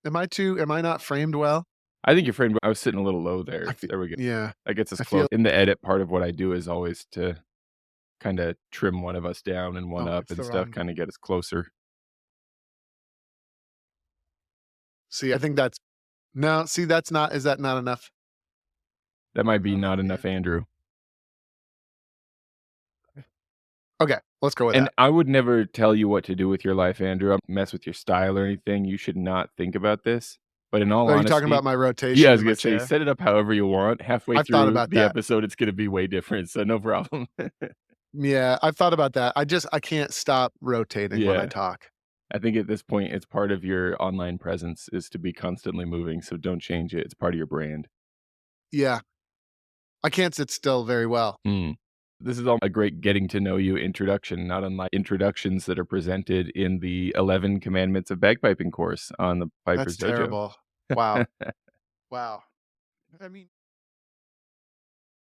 Am I not framed well? I think your friend I was sitting a little low I there. feel, There we go. yeah, That gets us I close. feel, In the edit, part of what I do is always to kinda trim one of us down and one oh, up it's and the stuff, wrong. kinda get us closer. See, I think that's, no, see, that's not, is that not enough? That might be Oh, not enough man. Andrew. Okay, let's go with And that. I would never tell you what to do with your life, Andrew. I mess with your style or anything. You should not think about this. But in all Are you talking honesty, about my yeah, I rotation was in my gonna say, chair? set it up however you want. Halfway I've thought through about the that. episode, it's gonna be way different, so no problem. Yeah, I've thought about that. I can't stop rotating when I Yeah. talk. I think at this point, it's part of your online presence is to be constantly moving, so don't change it. It's part of your brand. Yeah, I can't sit still very well. Mm. This is all a great getting to know you introduction, not unlike introductions that are presented in the 11 Commandments of Bagpiping course on the Piper's That's Dojo. terrible. Wow. Wow. I mean,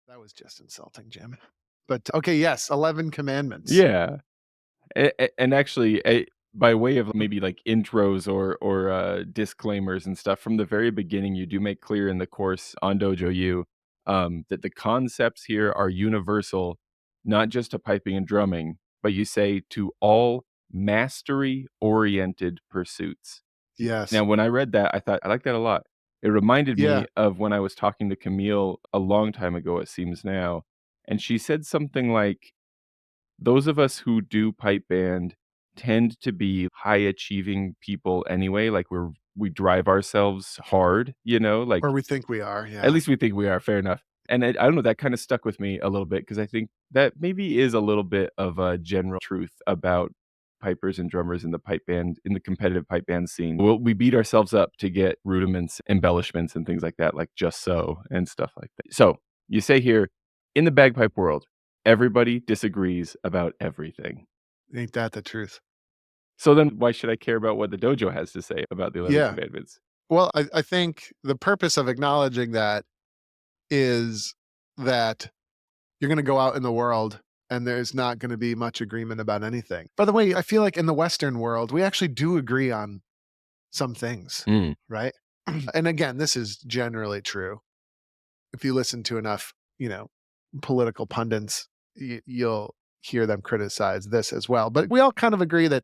that was just insulting, Jim. But okay, yes, 11 commandments. Yeah. And actually, by way of maybe like intros or disclaimers and stuff, from the very beginning, you do make clear in the course on Dojo U that the concepts here are universal, not just to piping and drumming, but you say to all mastery-oriented pursuits. Yes. Now, when I read that, I thought I like that a lot. It reminded Yeah. me of when I was talking to Camille a long time ago, it seems now, and she said something like those of us who do pipe band tend to be high achieving people anyway, like we drive ourselves hard, like Or we think we are, at yeah. least we think we are, fair enough. And I don't know, that kinda stuck with me a little bit because I think that maybe is a little bit of a general truth about pipers and drummers in the pipe band in the competitive pipe band scene. We beat ourselves up to get rudiments, embellishments, and things like that, like "just so" and stuff like that. So, you say here, in the bagpipe world, everybody disagrees about everything. Ain't that the truth? So then why should I care about what the dojo has to say about the 11 Yeah. commandments? Well, I think the purpose of acknowledging that is that you're gonna go out in the world and there's not gonna be much agreement about anything. By the way, I feel like in the Western world, we actually do agree on some things, Mm, right? And again, this is generally true. If you listen to enough, political pundits, you'll hear them criticize this as well. But we all kind of agree that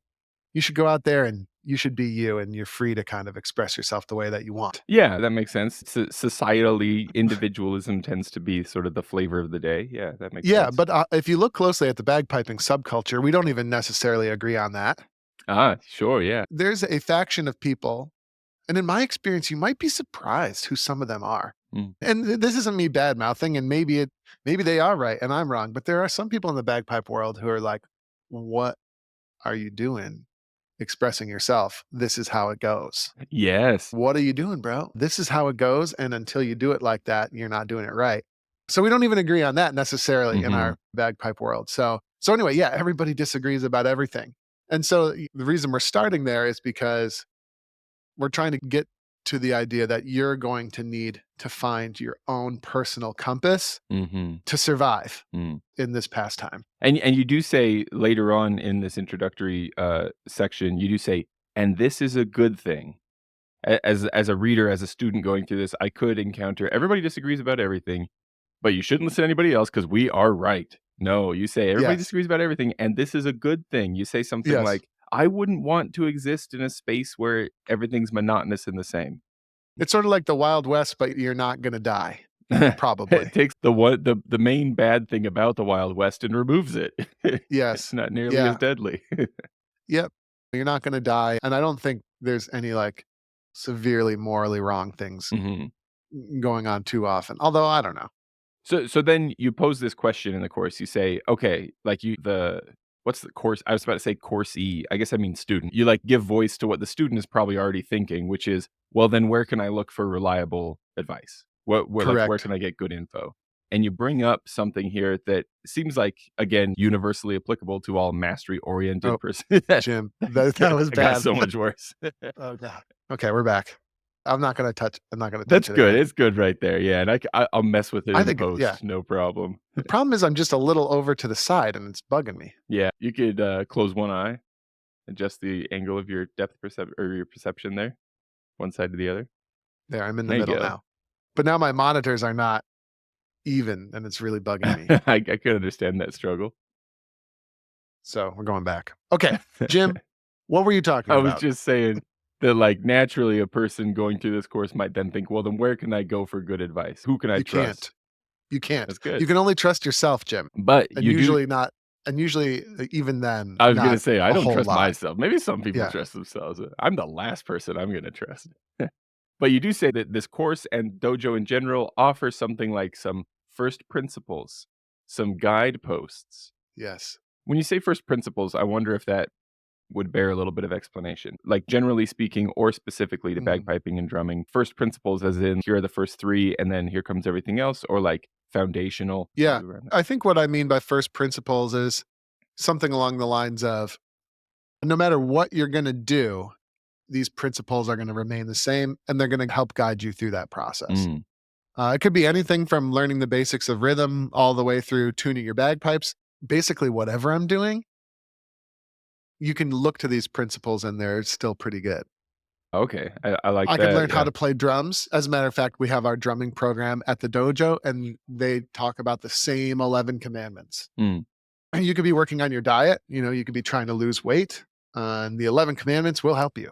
you should go out there and you should be you and you're free to kind of express yourself the way that you want. yeah, that makes sense. Societally, individualism tends to be sort of the flavor of the day. Yeah, that makes Yeah, sense. but if you look closely at the bagpiping subculture, we don't even necessarily agree on that. Ah, sure, yeah. There's a faction of people, and in my experience, you might be surprised who some of them are. Mm. And this isn't me bad mouthing, and maybe they are right and I'm wrong, but there are some people in the bagpipe world who are like, "What are you doing expressing yourself? This is how it goes. Yes. What are you doing, bro? This is how it goes, and until you do it like that, you're not doing it right." So we don't even agree on that necessarily in Mhm. our bagpipe world. So anyway, yeah, everybody disagrees about everything. And so the reason we're starting there is because we're trying to get to the idea that you're going to need to find your own personal compass Mhm. to survive Mm. in this pastime. And you do say later on in this introductory, section, you do say, "And this is a good thing." As a reader, as a student going through this, I could encounter everybody disagrees about everything, but you shouldn't listen to anybody else because we are right. No, you say everybody Yes. disagrees about everything, and this is a good thing. You say something Yes. like, "I wouldn't want to exist in a space where everything's monotonous and the same." It's sort of like the Wild West, but you're not gonna die, It probably. takes the main bad thing about the Wild West and removes it. It's Yes. not nearly as Yeah. deadly. Yep. You're not gonna die, and I don't think there's any, like, severely morally wrong things Mhm. going on too often, although I don't know. So then you pose this question in the course. You say, okay, like what's the course? I was about to say course E. I guess I mean student. You like give voice to what the student is probably already thinking, which is, well, then where can I look for reliable advice? Where Correct. can I get good info? And you bring up something here that seems like again universally applicable to all mastery Oh, oriented person. Jim, that was It got bad. so much worse. Oh god. Okay, we're back. I'm not gonna touch That's it good. again. It's good right there. Yeah, and I'll mess with it I in think yeah. post, no problem. The problem is I'm just a little over to the side, and it's bugging me. Yeah, you could, close one eye, adjust the angle of your depth percep or your perception there. one side to the other. There, I'm in the There you middle go. now. But now my monitors are not even, and it's really bugging me. I could understand that struggle. So we're going back. Okay, Jim, what were you talking I was about? just saying that, like, naturally, a person going through this course might then think, "Well, then where can I go for good advice? Who can I You can't. trust?" You can't. That's good. You can only trust yourself, Jim, But and you do usually, even then, I was gonna not say, I a don't whole trust lot. myself. Maybe some people Yeah. trust themselves. I'm the last person I'm gonna trust. But you do say that this course and dojo in general offer something like some first principles, some guideposts. Yes. When you say first principles, I wonder if that would bear a little bit of explanation. Like, generally speaking, or specifically to Mhm. bagpiping and drumming, first principles as in, here are the first 3, and then here comes everything else, or, like, foundational? How Yeah. do we run that? I think what I mean by first principles is something along the lines of, no matter what you're gonna do, these principles are gonna remain the same, and they're gonna help guide you through that process. Mm, It could be anything from learning the basics of rhythm all the way through tuning your bagpipes. Basically, whatever I'm doing, you can look to these principles and they're still pretty good. okay, I like I could that, learn how yeah. to play drums. As a matter of fact, we have our drumming program at the dojo, and they talk about the same 11 commandments. Mm, And you could be working on your diet, you could be trying to lose weight, and the 11 commandments will help you.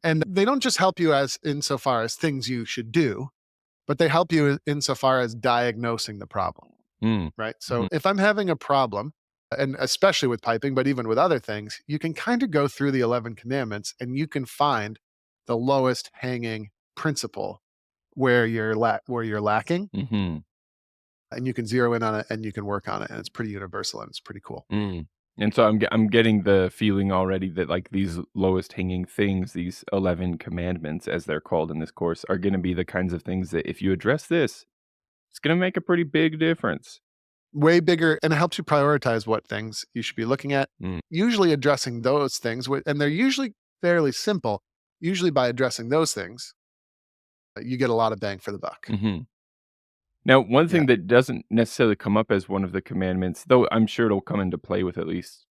And they don't just help you as insofar as things you should do, but they help you insofar as diagnosing the problem. mm, Right? So mhm, if I'm having a problem, and especially with piping, but even with other things, you can kind of go through the 11 commandments and you can find the lowest hanging principle where you're lacking, mhm. and you can zero in on it and you can work on it, and it's pretty universal and it's pretty cool. Mm. And so I'm getting the feeling already that, like, these lowest hanging things, these 11 commandments, as they're called in this course, are gonna be the kinds of things that if you address this, it's gonna make a pretty big difference. Way bigger, and it helps you prioritize what things you should be looking at. Mm, Usually addressing those things, and they're usually fairly simple. Usually by addressing those things, you get a lot of bang for the buck. mhm. Now, one Yeah. thing that doesn't necessarily come up as one of the commandments, though I'm sure it'll come into play with at least,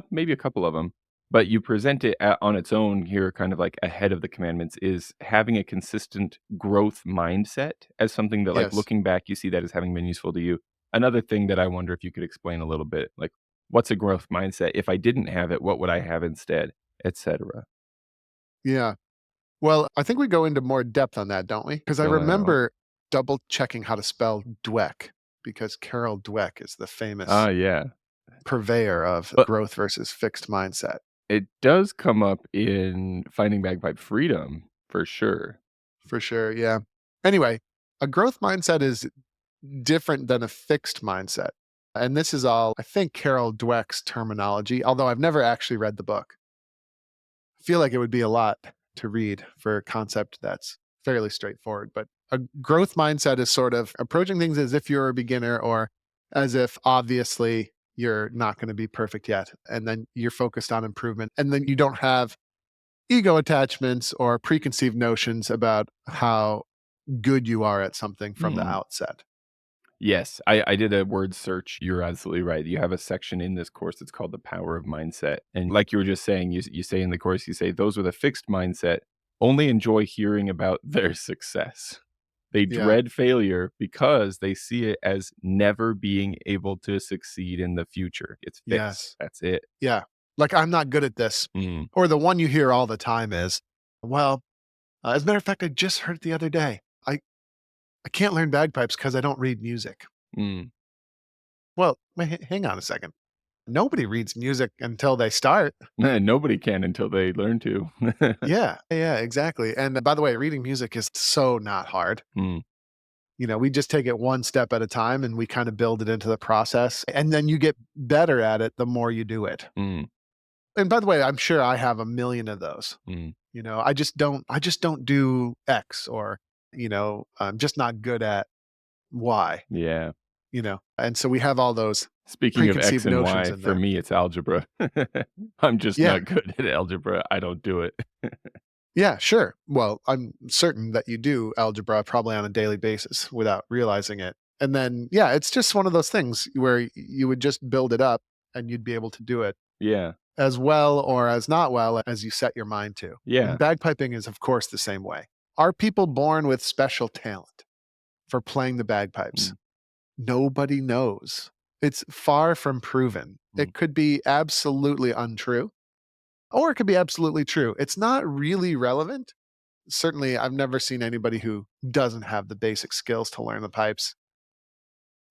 maybe a couple of them, but you present it on its own here, kind of like ahead of the commandments, is having a consistent growth mindset as something that, like, Yes. looking back, you see that as having been useful to you. Another thing that I wonder if you could explain a little bit, like, what's a growth mindset? If I didn't have it, what would I have instead, etc. Yeah. Well, I think we go into more depth on that, don't we? Because I Fill that out. remember double checking how to spell Dweck, because Carol Dweck is the Ah, famous yeah. purveyor of But growth versus fixed mindset. it does come up in Finding Bagpipe Freedom for sure. For sure. Yeah. Anyway, a growth mindset is different than a fixed mindset. And this is all, I think, Carol Dweck's terminology, although I've never actually read the book. I feel like it would be a lot to read for a concept that's fairly straightforward. But a growth mindset is sort of approaching things as if you're a beginner, or as if obviously you're not going to be perfect yet. And then you're focused on improvement. And then you don't have ego attachments or preconceived notions about how good you are at something from the Mm. outset. Yes, I did a word search. You're absolutely right. You have a section in this course that's called The Power of Mindset. And like you were just saying, you say in the course, you say those with a fixed mindset only enjoy hearing about their success. They Yeah. dread failure because they see it as never being able to succeed in the future. It's fixed. Yes. That's it. Yeah. Like, I'm not good at this. Mm, Or the one you hear all the time is, well, as a matter of fact, I just heard it the other day. I can't learn bagpipes because I don't read music. mm. Well, hang on a second. Nobody reads music until they start. Nobody can until they learn to. Yeah. Yeah, exactly. And by the way, reading music is so not hard. Mm, We just take it one step at a time and we kind of build it into the process. And then you get better at it the more you do it. mm, And by the way, I'm sure I have a million of those. mm. I just don't do X, or, I'm just not good at Y, Yeah. And so we have all those Speaking of X preconceived and notions Y, in for there. me, it's algebra. I'm just Yeah. not good at algebra. I don't do it. Yeah, sure. Well, I'm certain that you do algebra probably on a daily basis without realizing it. And then, yeah, it's just one of those things where you would just build it up and you'd be able to do it. Yeah. as well or as not well as you set your mind to. Yeah. And bagpiping is, of course, the same way. Are people born with special talent for playing the bagpipes? Mm, Nobody knows. It's far from proven. mm, It could be absolutely untrue, or it could be absolutely true. It's not really relevant. Certainly, I've never seen anybody who doesn't have the basic skills to learn the pipes.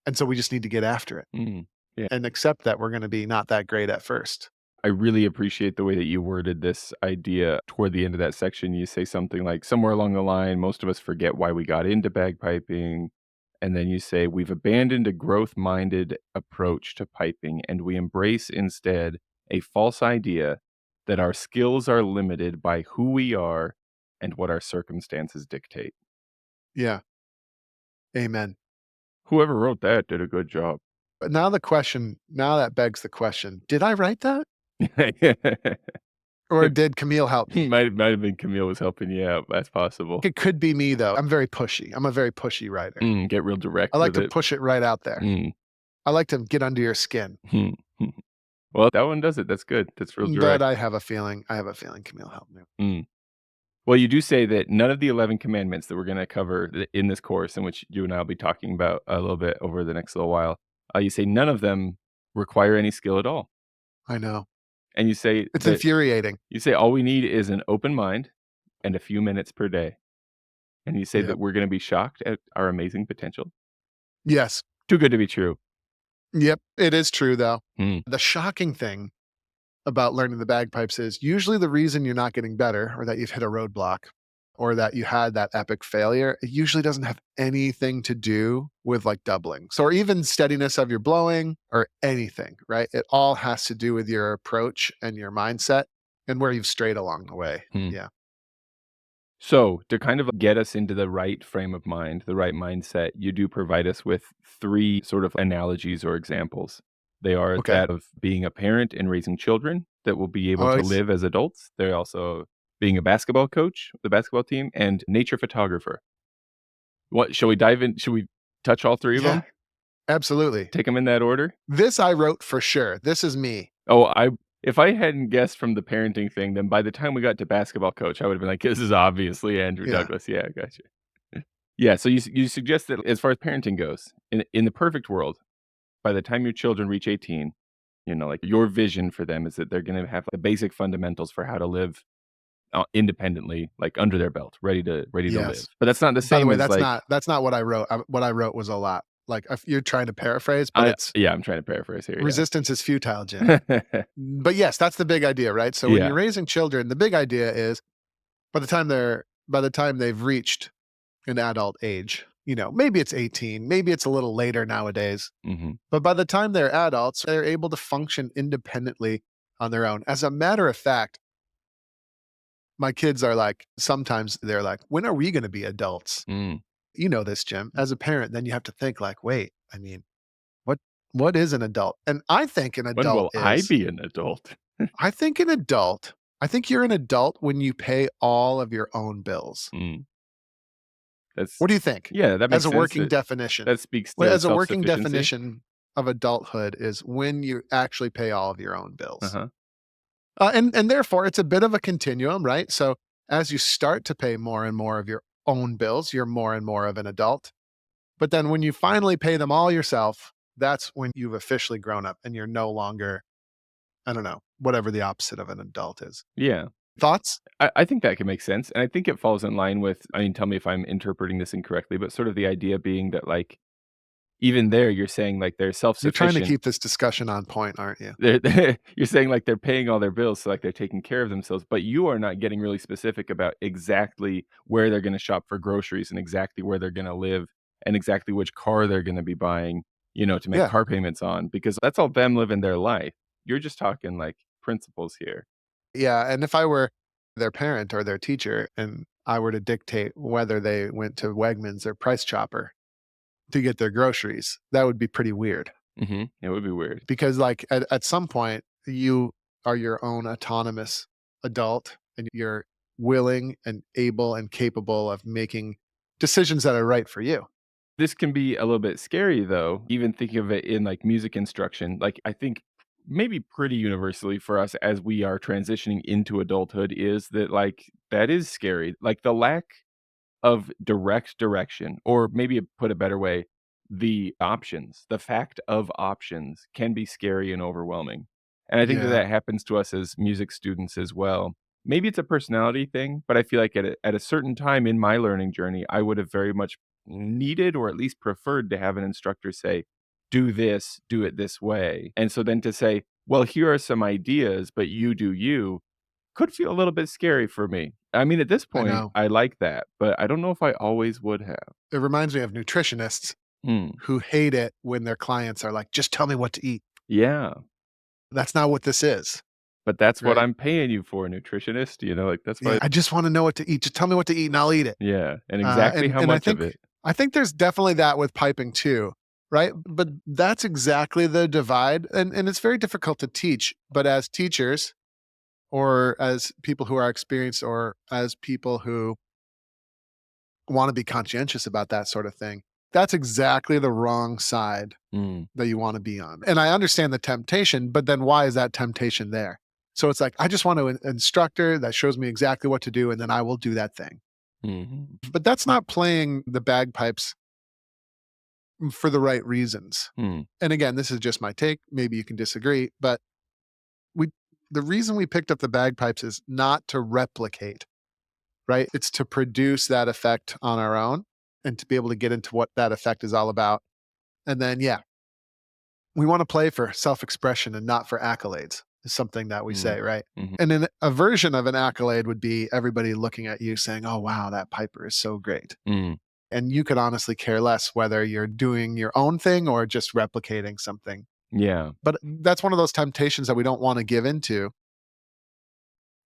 And so we just need to get after it mm. Yeah. and accept that we're going to be not that great at first. I really appreciate the way that you worded this idea toward the end of that section. You say something like, somewhere along the line, most of us forget why we got into bagpiping. And then you say, we've abandoned a growth minded approach to piping and we embrace instead a false idea that our skills are limited by who we are and what our circumstances dictate. Yeah. Amen. Whoever wrote that did a good job. But now that begs the question, did I write that? Or did Camille help me? Might have been Camille was helping you out. That's possible. It could be me though. I'm very pushy. I'm a very pushy writer. Get real direct I like with to it. push it right out there. Mm. I like to get under your skin. Well, that one does it. That's good. That's real But direct. I have a feeling Camille helped me. Mm. Well, you do say that none of the 11 commandments that we're going to cover in this course, in which you and I will be talking about a little bit over the next little while, you say none of them require any skill at all. I know. And you say It's that infuriating. all we need is an open mind and a few minutes per day. And you say that Yep. we're going to be shocked at our amazing potential. Yes. Too good to be true. Yep. It is true though. Mm. The shocking thing about learning the bagpipes is usually the reason you're not getting better or that you've hit a roadblock or that you had that epic failure, it usually doesn't have anything to do with like doubling. So, or even steadiness of your blowing or anything, right? It all has to do with your approach and your mindset and where you've strayed along the way. Hmm. Yeah. So, to kind of get us into the right frame of mind, the right mindset, you do provide us with 3 sort of analogies or examples. They are Okay. that of being a parent and raising children that will be able to Always. live as adults. They're also being a basketball coach, the basketball team, and nature photographer. What shall we dive in? Should we touch all 3 of Yeah. them? Absolutely. Take them in that order? This I wrote for sure. This is me. Oh, if I hadn't guessed from the parenting thing, then by the time we got to basketball coach, I would have been like, "This is obviously Andrew Yeah. Douglas." Yeah, I gotcha. Yeah, so you suggest that as far as parenting goes, in the perfect world, by the time your children reach 18, like your vision for them is that they're gonna have the basic fundamentals for how to live, independently, like under their belt, ready to live. Yes. But that's not the By the same way, as like that's not what I wrote. What I wrote was a lot. Like if you're trying to paraphrase, but it's yeah, I'm trying to paraphrase here, resistance is futile, Jim. yeah. But yes, that's the big idea, right? So when Yeah. you're raising children, the big idea is by the time they've reached an adult age, maybe it's 18, maybe it's a little later nowadays, Mhm. but by the time they're adults, they're able to function independently on their own. As a matter of fact, my kids are like, sometimes they're like, when are we going to be adults? Mm. You know this, Jim. As a parent, then you have to think like, wait, I mean, what what is an adult? And I think an When adult will I is be an adult? I think an adult I think you're an adult when you pay all of your own bills. Mm. That's What do you think? Yeah, that As makes a sense. working definition. That speaks Well, to as a working self-sufficiency. definition of adulthood is when you actually pay all of your own bills. Uh-huh. And therefore it's a bit of a continuum, right? So as you start to pay more and more of your own bills, you're more and more of an adult. But then when you finally pay them all yourself, that's when you've officially grown up and you're no longer, I don't know, whatever the opposite of an adult is. Yeah. Thoughts? I think that can make sense, and I think it falls in line with, I mean, tell me if I'm interpreting this incorrectly, but sort of the idea being that, like, even there, you're saying, like, they're You're trying to self-sufficient. keep this discussion on point, aren't you? You're saying, like, they're paying all their bills, so, like, they're taking care of themselves, but you are not getting really specific about exactly where they're gonna shop for groceries and exactly where they're gonna live and exactly which car they're gonna be buying, to make Yeah. car payments on, because that's all them living their life. You're just talking, like, principles here. Yeah. And if I were their parent or their teacher and I were to dictate whether they went to Wegmans or Price Chopper to get their groceries, that would be pretty weird. Mhm. It would be weird. Because like at some point you are your own autonomous adult and you're willing and able and capable of making decisions that are right for you. This can be a little bit scary though, even thinking of it in like music instruction. Like I think maybe pretty universally for us as we are transitioning into adulthood is that, like, that is scary. Like, the lack of direct direction, or maybe put a better way, the options, the fact of options can be scary and overwhelming. And I think that Yeah, that happens to us as music students as well. Maybe it's a personality thing, but I feel like at a certain time in my learning journey, I would have very much needed or at least preferred to have an instructor say, do this, do it this way. And so then to say, well, here are some ideas, but you do you, could feel a little bit scary for me. I mean, at this I point, know. I like that, but I don't know if I always would have. It reminds me of nutritionists Mm. who hate it when their clients are like, "Just tell me what to eat." Yeah, That's not what this is, but that's what right? I'm paying you for, nutritionist, like, that's Yeah, why. I just wanna know what to eat. Just tell me what to eat and I'll eat it. Yeah, and exactly how And much of it. I think there's definitely that with piping too, right? But that's exactly the divide, and it's very difficult to teach, but as teachers or as people who are experienced or as people who wanna be conscientious about that sort of thing, that's exactly the wrong side Mm, that you wanna be on. And I understand the temptation, but then why is that temptation there? So it's like, I just want an instructor that shows me exactly what to do, and then I will do that thing. mhm, But that's not playing the bagpipes for the right reasons. mm, And again, this is just my take. Maybe you can disagree, but we the reason we picked up the bagpipes is not to replicate, right? It's to produce that effect on our own and to be able to get into what that effect is all about. And then, yeah, we want to play for self-expression and not for accolades, is something that we mm, say, right? mhm, And then a version of an accolade would be everybody looking at you saying, "Oh wow, that piper is so great." mm, And you could honestly care less whether you're doing your own thing or just replicating something. yeah, But that's one of those temptations that we don't want to give into.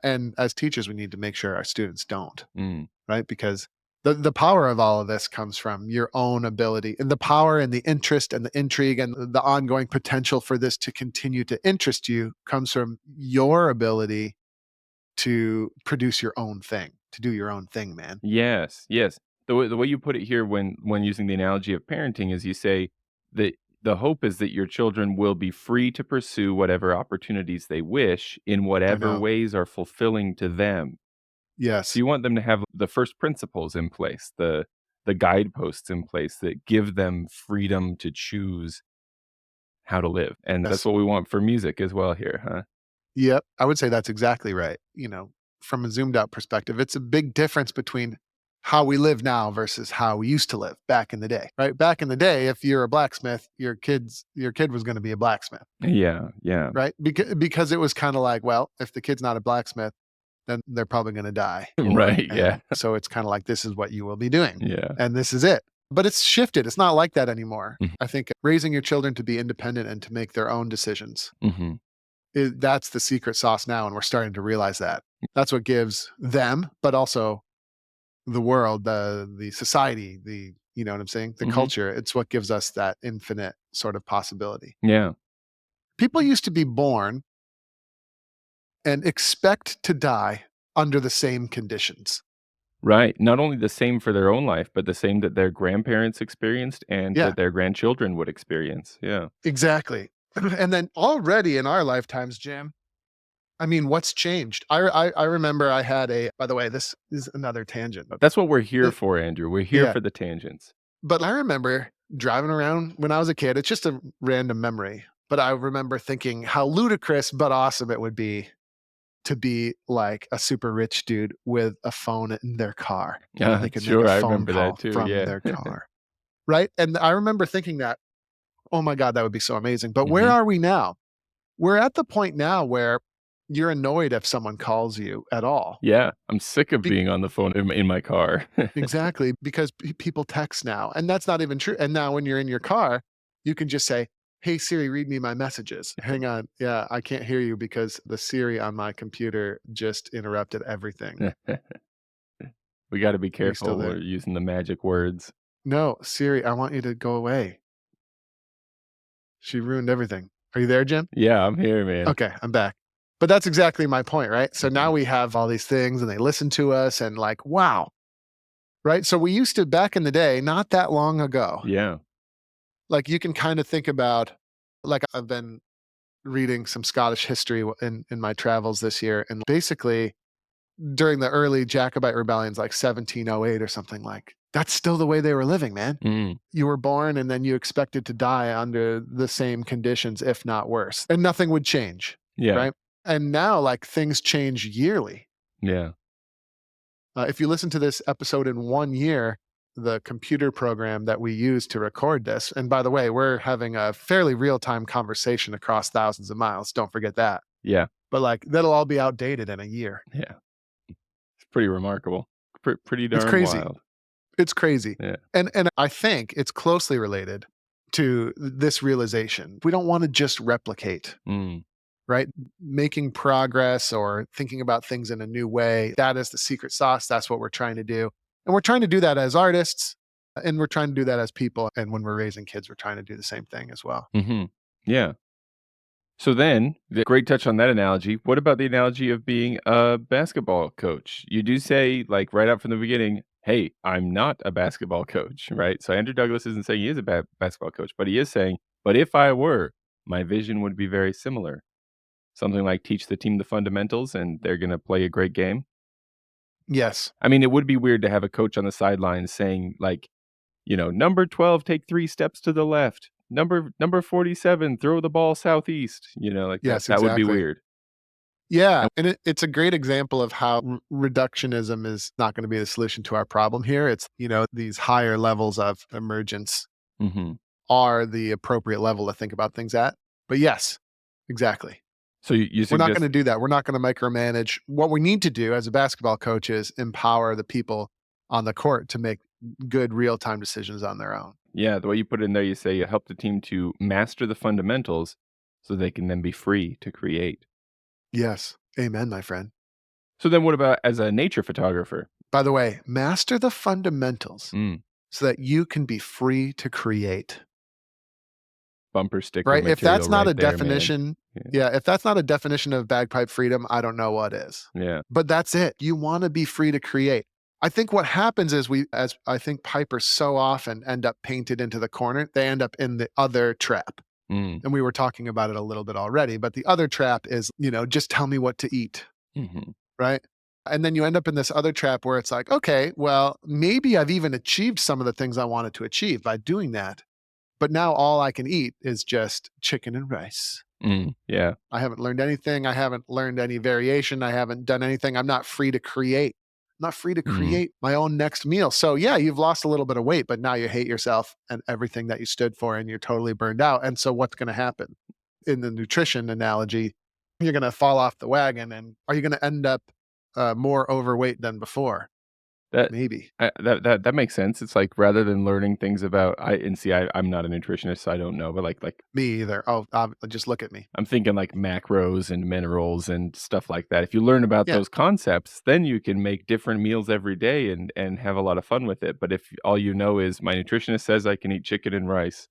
And as teachers, we need to make sure our students don't, mm, right? Because the power of all of this comes from your own ability, and the power and the interest and the intrigue and the ongoing potential for this to continue to interest you comes from your ability to produce your own thing, to do your own thing, man. yes, yes. The way you put it here when using the analogy of parenting is you say that the hope is that your children will be free to pursue whatever opportunities they wish in I whatever know. ways are fulfilling to them. So Yes. you want them to have the first principles in place, the guideposts in place that give them freedom to choose how to live, and that's Yes. what we want for music as well here, huh? Yep. I would say that's exactly right. From a zoomed out perspective, it's a big difference between how we live now versus how we used to live back in the day, right? Back in the day, if you're a blacksmith, your kid was going to be a blacksmith, Yeah, yeah. right? Because it was kind of like, well, if the kid's not a blacksmith, then they're probably going to die. Right, yeah, And so it's kind of like, this is what you will be doing. yeah. And this is it. But it's shifted. It's not like that anymore. Mhm, I think raising your children to be independent and to make their own decisions mhm. that's the secret sauce now, and we're starting to realize that. That's what gives them, but also the world, the society, you know what I'm saying? The Mhm. culture, it's what gives us that infinite sort of possibility. Yeah, People used to be born and expect to die under the same conditions. right. Not only the same for their own life, but the same that their grandparents experienced and Yeah, that their grandchildren would experience, yeah. exactly. And then already in our lifetimes, Jim, I mean, what's changed? I remember I had a by the way, this is another tangent. That's what we're here The for, Andrew, we're here yeah. for the tangents. But I remember driving around when I was a kid, it's just a random memory, but I remember thinking how ludicrous but awesome it would be to be like a super rich dude with a phone in their car. Yeah, They could make a sure, I phone remember that call too, from yeah. their car, right? And I remember thinking that, "Oh my god, that would be so amazing." But where Mhm. are we now? We're at the point now where you're annoyed if someone calls you at all. Yeah, I'm sick of Be being on the phone in my car. Exactly, because people text now, and that's not even true. And now when you're in your car, you can just say, "Hey Siri, read me my messages." Hang on, yeah, I can't hear you because the Siri on my computer just interrupted everything. We gotta be Are you still careful, we're there? using the magic words. No, Siri, I want you to go away. She ruined everything. Are you there, Jim? Yeah, I'm here, man. Okay, I'm back. But that's exactly my point, right? So now Mhm. we have all these things and they listen to us and like, wow, right? So we used to back in the day, not that long ago, Yeah. like you can kind of think about like I've been reading some Scottish history in my travels this year, and basically during the early Jacobite rebellions, like 1708 or something, like that's still the way they were living, man. Mm. You were born and then you expected to die under the same conditions, if not worse, and nothing would change, Yeah. right? And now, like, things change yearly. Yeah. If you listen to this episode in 1 year, the computer program that we use to record this, and by the way, we're having a fairly real-time conversation across thousands of miles. Don't forget that. Yeah. But like, that'll all be outdated in a year. Yeah. It's pretty remarkable. Pretty It's darn crazy. wild. It's crazy. Yeah. And I think it's closely related to this realization. We don't want to just replicate, Mm. right? Making progress or thinking about things in a new way. That is the secret sauce. That's what we're trying to do. And we're trying to do that as artists, and we're trying to do that as people. And when we're raising kids, we're trying to do the same thing as well. Mhm. Yeah. So then, great touch on that analogy. What about the analogy of being a basketball coach? You do say, like, right out from the beginning, "Hey, I'm not a basketball coach," right? So Andrew Douglas isn't saying he is a basketball coach, but he is saying, "But if I were, my vision would be very similar." Something like teach the team the fundamentals, and they're gonna play a great game. Yes. I mean, it would be weird to have a coach on the sidelines saying, like, "Number 12, take 3 steps to the left. Number 47, throw the ball southeast." Like that. Yes, That would be exactly. weird. Yeah. And And it's a great example of how reductionism is not going to be the solution to our problem here. It's, these higher levels of emergence Mhm. are the appropriate level to think about things at. But yes, exactly. So you We're not suggest going to do that. We're not going to micromanage. What we need to do as a basketball coach is empower the people on the court to make good real time decisions on their own. yeah, the way you put it in there, you say you help the team to master the fundamentals so they can then be free to create. Yes. Amen, my friend. So then what about as a nature photographer? By the way, master the fundamentals Mm, so that you can be free to create. bumper sticker Right? If material that's not right a there, man. definition, Yeah. yeah, if that's not a definition of bagpipe freedom, I don't know what is. Yeah. But that's it. You want to be free to create. I think what happens is as I think pipers so often end up painted into the corner, they end up in the other trap. Mm, And we were talking about it a little bit already, but the other trap is, just tell me what to eat, mhm. right? And then you end up in this other trap where it's like, okay, well, maybe I've even achieved some of the things I wanted to achieve by doing that. But now all I can eat is just chicken and rice. Yeah. I haven't learned anything. I haven't learned any variation. I haven't done anything. I'm not free to create. I'm not free to Mhm. create my own next meal. So, yeah, you've lost a little bit of weight, but now you hate yourself and everything that you stood for, and you're totally burned out. And so, what's going to happen? In the nutrition analogy, you're going to fall off the wagon, and are you going to end up more overweight than before? That Maybe. that makes sense. It's like rather than learning things about I'm not a nutritionist, so I don't know, but like Me either. Oh, just look at me. I'm thinking like macros and minerals and stuff like that. If you learn about Yeah. those concepts, then you can make different meals every day and have a lot of fun with it. But if all you know is my nutritionist says I can eat chicken and rice,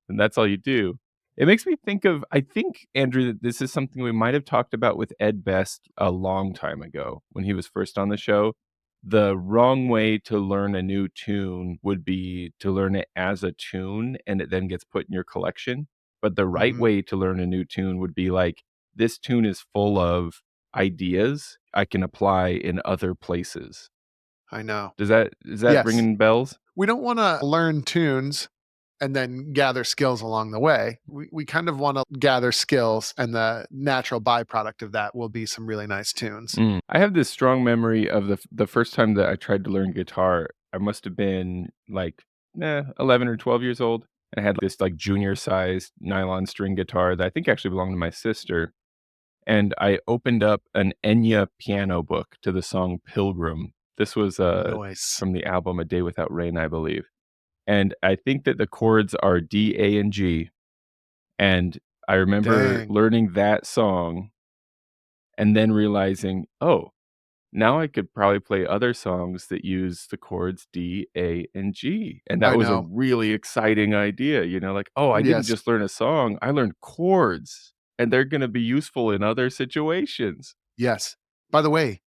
and that's all you do. It makes me think of I think, Andrew, that this is something we might have talked about with Ed Best a long time ago when he was first on the show. The wrong way to learn a new tune would be to learn it as a tune and it then gets put in your collection. But the right Mhm. way to learn a new tune would be like, this tune is full of ideas I can apply in other places. I know. Is that Yes. ringing bells? We don't want to learn tunes and then gather skills along the way. We kind of want to gather skills, and the natural byproduct of that will be some really nice tunes. I have this strong memory of the first time that I tried to learn guitar. I must have been like 11 or 12 years old. And I had this like junior sized nylon string guitar that I think actually belonged to my sister. And I opened up an Enya piano book to the song Pilgrim. This was Noise. from the album A Day Without Rain, I believe. And I think that the chords are D, A, and G. And I remember Dang. learning that song and then realizing, oh, now I could probably play other songs that use the chords D, A, and G. And that I was a know. really exciting idea, like, oh, I didn't Yes. just learn a song, I learned chords, and they're gonna be useful in other situations. Yes. By the way,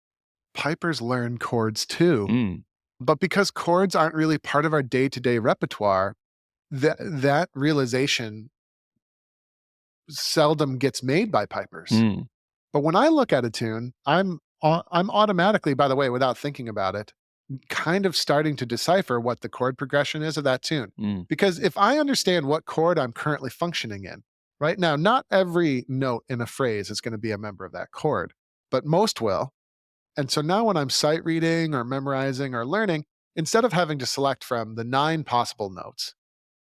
pipers learn chords too. Mm, But because chords aren't really part of our day to day repertoire, that realization seldom gets made by pipers. Mm, But when I look at a tune, I'm automatically, by the way, without thinking about it, kind of starting to decipher what the chord progression is of that tune. mm, Because if I understand what chord I'm currently functioning in, right now, not every note in a phrase is going to be a member of that chord, but most will. And so now when I'm sight reading or memorizing or learning, instead of having to select from the 9 possible notes,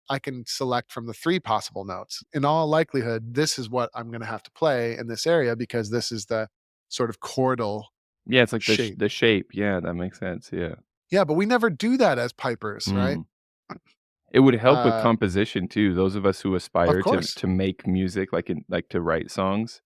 I can select from the 3 possible notes. In all likelihood, this is what I'm going to have to play in this area because this is the sort of chordal yeah, it's like shape. the shape, yeah, that makes sense, yeah. Yeah, but we never do that as pipers, right? Mm. It would help with Uh, composition too, those of us who of aspire course. to make music, like to write songs,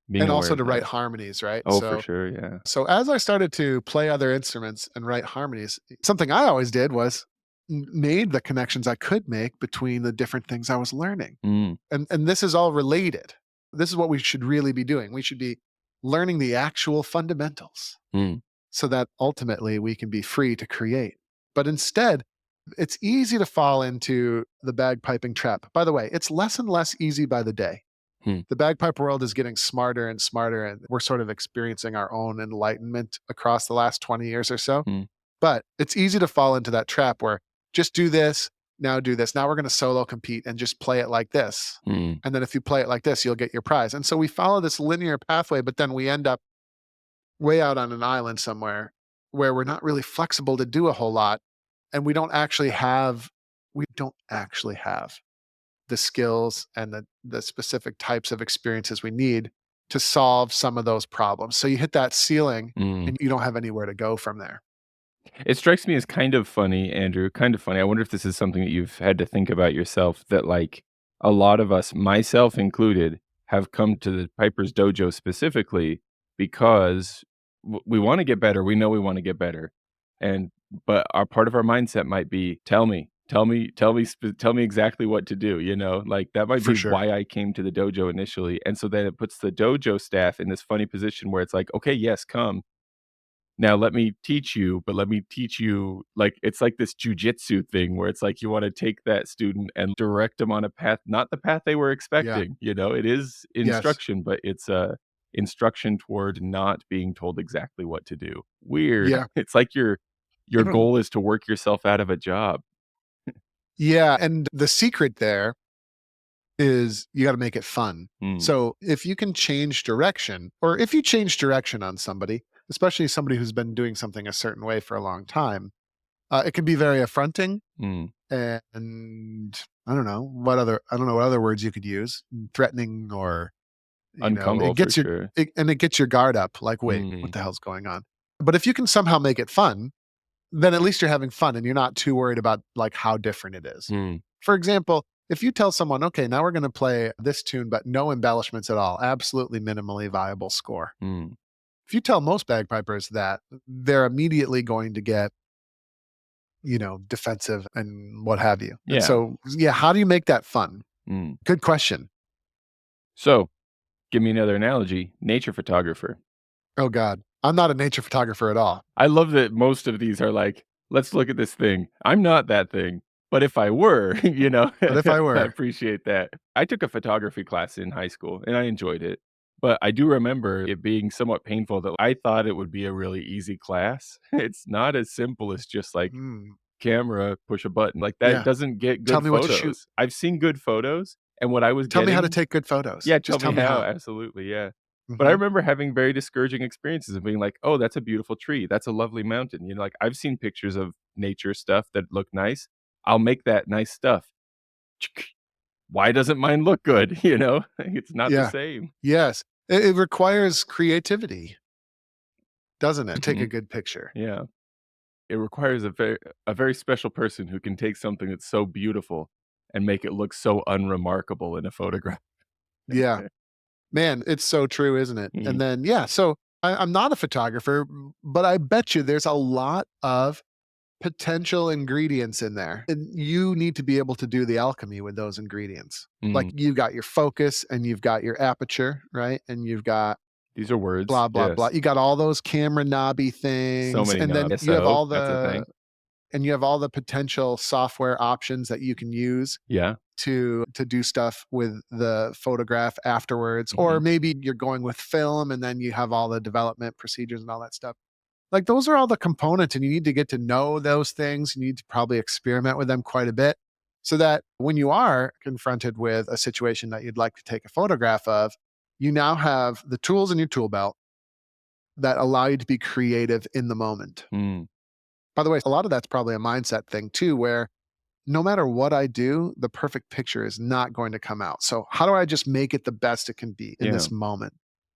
being And aware also of to write that. harmonies, right? Oh, for sure, yeah. So as I started to play other instruments and write harmonies, something I always did was made the connections I could make between the different things I was learning. Mm, And this is all related. This is what we should really be doing. We should be learning the actual fundamentals mm, so that ultimately we can be free to create. But instead, it's easy to fall into the bagpiping trap. By the way, it's less and less easy by the day. hmm, The bagpipe world is getting smarter and smarter, and we're sort of experiencing our own enlightenment across the last 20 years or so. hmm, But it's easy to fall into that trap where just do this, now do this. Now we're going to solo compete and just play it like this. mm. And then if you play it like this, you'll get your prize. And so we follow this linear pathway, but then we end up way out on an island somewhere where we're not really flexible to do a whole lot. And we don't actually have the skills and the specific types of experiences we need to solve some of those problems. So you hit that ceiling Mm. and you don't have anywhere to go from there. It strikes me as kind of funny, Andrew, kind of funny. I wonder if this is something that you've had to think about yourself that, like, a lot of us, myself included, have come to the Piper's Dojo specifically because we wanna get better. We know we wanna get better. And but our part of our mindset might be, tell me exactly what to do," you know? Like, that might For be sure. why I came to the dojo initially, and so then it puts the dojo staff in this funny position where it's like, "Okay, yes, come. Now let me teach you, but let me teach you," like, it's like this jujitsu thing where it's like you wanna take that student and direct them on a path, not the path they were Yeah. expecting, you know? It is Yes. instruction, but it's a instruction toward not being told exactly what to do. Weird. Yeah. It's like your goal is to work yourself out of a job. Yeah. And the secret there is you got to make it fun. Mm, So if you can change direction, or if you change direction on somebody, especially somebody who's been doing something a certain way for a long time, it can be very affronting. mm. And I don't know what other words you could use, threatening, or Uncomfortable it for gets your sure. it gets your guard up. Like, wait, what Mm, the hell's going on? But if you can somehow make it fun, then at least you're having fun and you're not too worried about like how different it is. mm, For example, if you tell someone, okay, now we're going to play this tune, but no embellishments at all, absolutely minimally viable score. mm. If you tell most bagpipers that, they're immediately going to get, defensive and what have you. And Yeah. so, yeah, how do you make that fun? Mm. Good question. So, give me another analogy, nature photographer. Oh, God. I'm not a nature photographer at all. I love that most of these are like, "Let's look at this thing. I'm not that thing, but if I were," you know? But if I I were, appreciate that. I took a photography class in high school, and I enjoyed it, but I do remember it being somewhat painful that I thought it would be a really easy class. It's not as simple as just, like, hmm, camera, push a button, like, that yeah, doesn't get tell good me what to shoot. photos. I've seen good photos, and what I was Tell me how to getting. take good photos. Yeah, tell Just me tell me how, how. absolutely, yeah. But I Hmm. remember having very discouraging experiences and being like, "Oh, that's a beautiful tree, that's a lovely mountain," you know, like, I've seen pictures of nature stuff that look nice, I'll make that nice stuff. Why doesn't mine look good, you know? It's not the Yeah. same. Yes. It requires creativity, doesn't it? Take a Mhm, good picture. yeah. It requires a very special person who can take something that's so beautiful and make it look so unremarkable in a photograph. Yeah. Man, it's so true, isn't it? And Mm, then, yeah, so I'm not a photographer, but I bet you there's a lot of potential ingredients in there. And you need to be able to do the alchemy with those ingredients. Like mm. you got your focus and you've got your aperture, right? And you've got These are words, blah, blah, blah. yes. You got all those camera knobby So things. many And then knobs. you have ISO, all that's a the thing. and you have all the potential software options that you can use Yeah. to do stuff with the photograph afterwards, or Mhm. maybe you're going with film and then you have all the development procedures and all that stuff. Like those are all the components, and you need to get to know those things. You need to probably experiment with them quite a bit so that when you are confronted with a situation that you'd like to take a photograph of, you now have the tools in your tool belt that allow you to be creative in the moment. Mm. By the way, a lot of that's probably a mindset thing too, where no matter what I do, the perfect picture is not going to come out. So, how do I just make it the best it can be in Yeah. this moment?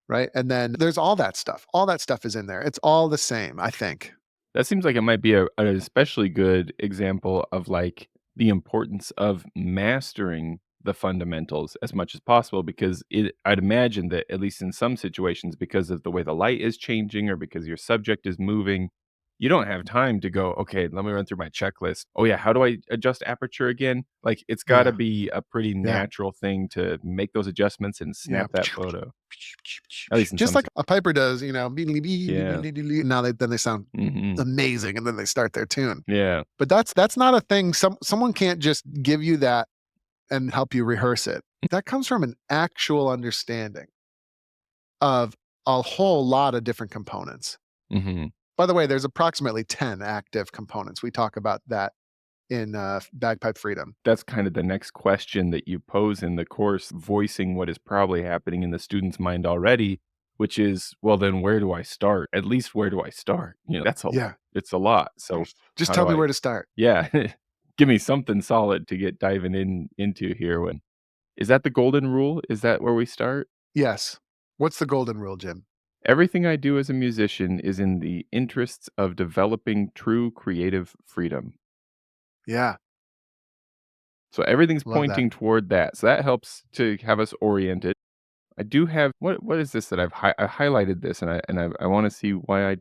Right. And then there's all that stuff. All that stuff is in there. It's all the same, I think. That seems like it might be an especially good example of, like, the importance of mastering the fundamentals as much as possible because I'd imagine that at least in some situations, because of the way the light is changing or because your subject is moving, you don't have time to go, "Okay, let me run through my checklist. Oh, yeah, how do I adjust aperture again?" Like, it's gotta Yeah. be a pretty Yeah. natural thing to make those adjustments and Yeah. snap that photo, at least in Just some like si a piper does, Yeah. now then they sound Mhm. amazing and then they start their tune. Yeah. But that's not a thing. Someone can't just give you that and help you rehearse it. That comes from an actual understanding of a whole lot of different components. Mhm. By the way, there's approximately 10 active components. We talk about that in Bagpipe Freedom. That's kind of the next question that you pose in the course, voicing what is probably happening in the student's mind already, which is, well, then where do I start? At least where do I start? That's Yeah. it's a lot. So Just how tell do me I, where to start. yeah, give me something solid to get diving into here. When is that the golden rule? Is that where we start? Yes. What's the golden rule, Jim? Everything I do as a musician is in the interests of developing true creative freedom. Yeah. So everything's Love that. pointing toward that. So that helps to have us oriented. I do have what is this that I highlighted this and I wanna see why I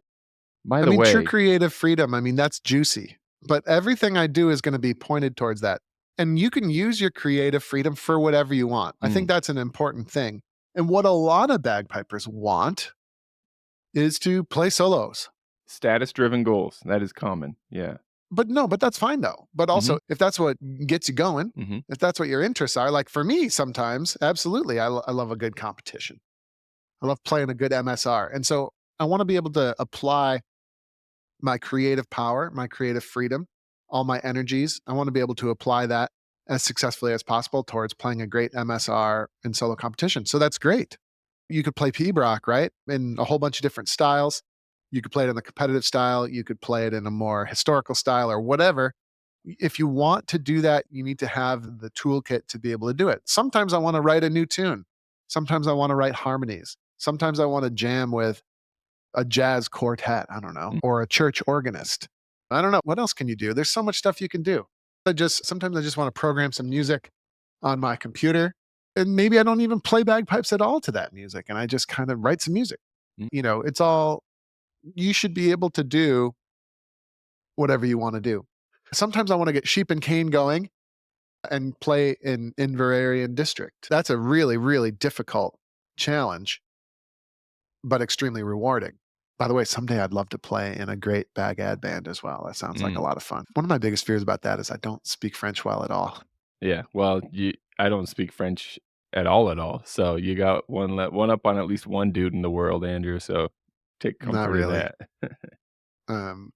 by I the mean, true way. creative freedom, I mean, that's juicy, but everything I do is going to be pointed towards that. And you can use your creative freedom for whatever you want. I think Mm, that's an important thing. And what a lot of bagpipers want is to play solos. status-driven goals, that is common, yeah. But no, but that's fine though. But Mhm, also, if that's what gets you going, mhm, if that's what your interests are, like for me, sometimes, absolutely, I love a good competition. I love playing a good MSR. And so I want to be able to apply my creative power, my creative freedom, all my energies. I want to be able to apply that as successfully as possible towards playing a great MSR in solo competition. So that's great. You could play P-Brock, right? In a whole bunch of different styles. You could play it in the competitive style. You could play it in a more historical style or whatever. If you want to do that, you need to have the toolkit to be able to do it. Sometimes I want to write a new tune. Sometimes I want to write harmonies. Sometimes I want to jam with a jazz quartet, I don't know, mm, or a church organist. I don't know. What else can you do? There's so much stuff you can do. Sometimes I just want to program some music on my computer. And maybe I don't even play bagpipes at all to that music. And I just kind of write some music. mm, It's all you should be able to do whatever you want to do. Sometimes I want to get sheep and cane going and play in Inverarian district. That's a really, really difficult challenge, but extremely rewarding. By the way, someday I'd love to play in a great bag ad band as well. That sounds like a mm. lot of fun. One of my biggest fears about that is I don't speak French well at all. Yeah, well, you I don't speak French at all, so you got one up on at least one dude in the world, Andrew, so take Not comfort in really. that. Um,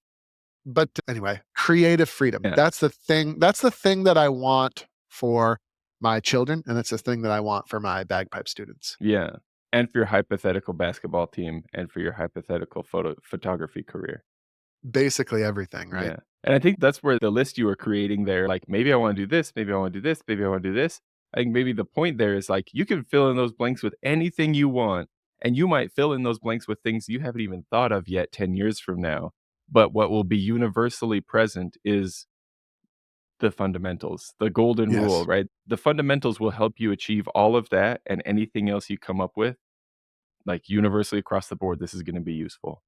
but anyway, creative freedom. Yeah, That's the thing. That's the thing that I want for my children, and it's the thing that I want for my bagpipe students. yeah, and for your hypothetical basketball team and for your hypothetical photography career. Basically everything, right? Yeah, and I think that's where the list you were creating there, like, maybe I wanna do this, maybe I wanna do this, maybe I wanna do this. I think maybe the point there is, like, you can fill in those blanks with anything you want, and you might fill in those blanks with things you haven't even thought of yet 10 years from now, but what will be universally present is the fundamentals, the golden rule, Yes. right? The fundamentals will help you achieve all of that, and anything else you come up with, like, universally across the board, this is gonna be useful,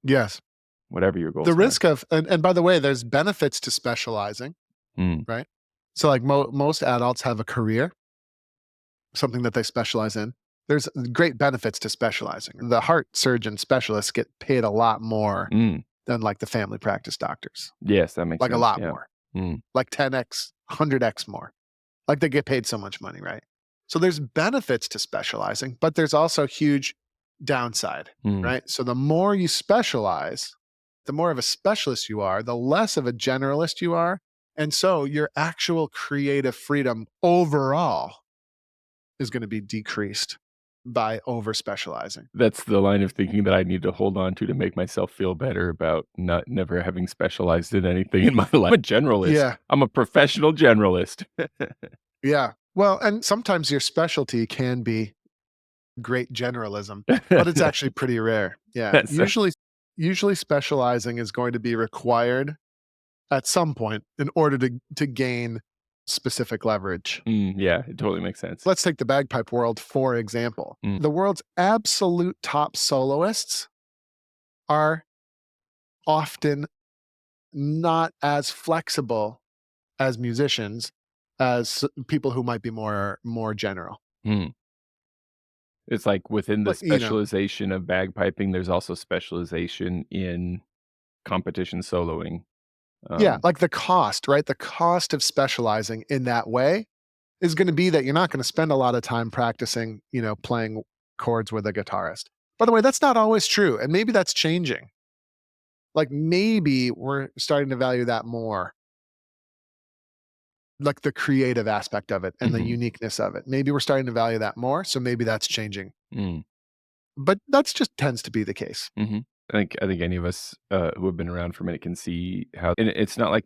Yes. whatever your The goals are. risk of, and by the way, there's benefits to specializing, Mm, right? So like most adults have a career, something that they specialize in. There's great benefits to specializing. The heart surgeon specialists get paid a lot more mm. than like the family practice doctors. Yes, that makes Like a sense, lot yeah. more. Mm, Like 10x, 100x more. Like they get paid so much money, right? So there's benefits to specializing, but there's also huge downside, mm. right? So the more you specialize, the more of a specialist you are, the less of a generalist you are. And so your actual creative freedom overall is going to be decreased by over specializing. That's the line of thinking that I need to hold on to make myself feel better about never having specialized in anything in my life. I'm a generalist. Yeah. I'm a professional generalist. Yeah. Well, and sometimes your specialty can be great generalism, but it's actually pretty rare. Yeah. That's Usually specializing is going to be required at some point in order to gain specific leverage. yeah, it totally makes sense. Let's take the bagpipe world for example. Mm. The world's absolute top soloists are often not as flexible as musicians as people who might be more general. Mm. It's like within the But, you know, specialization of bagpiping, there's also specialization in competition soloing. yeah, Um, like the cost, right? The cost of specializing in that way is going to be that you're not going to spend a lot of time practicing, playing chords with a guitarist. By the way, that's not always true. And maybe that's changing. Like maybe we're starting to value that more, like the creative aspect of it and the mhm, uniqueness of it. Maybe we're starting to value that more. So maybe that's changing. mm, But that's just tends to be the case. mhm. I think any of us, who have been around for a minute can see how and it's not like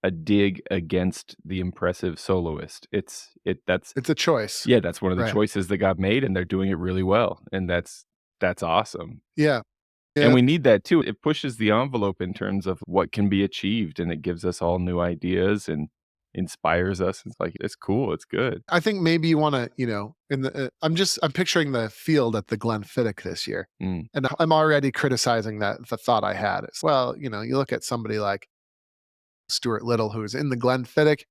a dig against the impressive soloist. That's It's a choice. yeah, that's one of the Right. choices that got made, and they're doing it really well, and that's awesome. Yeah. And Yeah. we need that too. It pushes the envelope in terms of what can be achieved, and it gives us all new ideas and inspires us. It's like, it's cool, it's good. I think maybe you want to, in the, I'm picturing the field at the Glenfiddich this year. Mm, And I'm already criticizing the thought I had is, well, you look at somebody like Stuart Little, who's in the Glenfiddich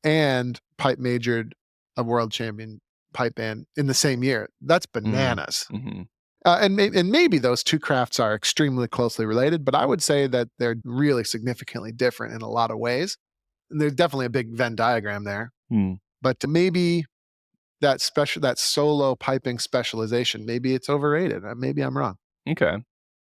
and pipe majored a world champion pipe band in the same year. That's mm, bananas. mhm, And maybe those two crafts are extremely closely related, but I would say that they're really significantly different in a lot of ways. And there's definitely a big Venn diagram there. mm, But maybe that solo piping specialization, maybe it's overrated. Maybe I'm wrong. m'kay.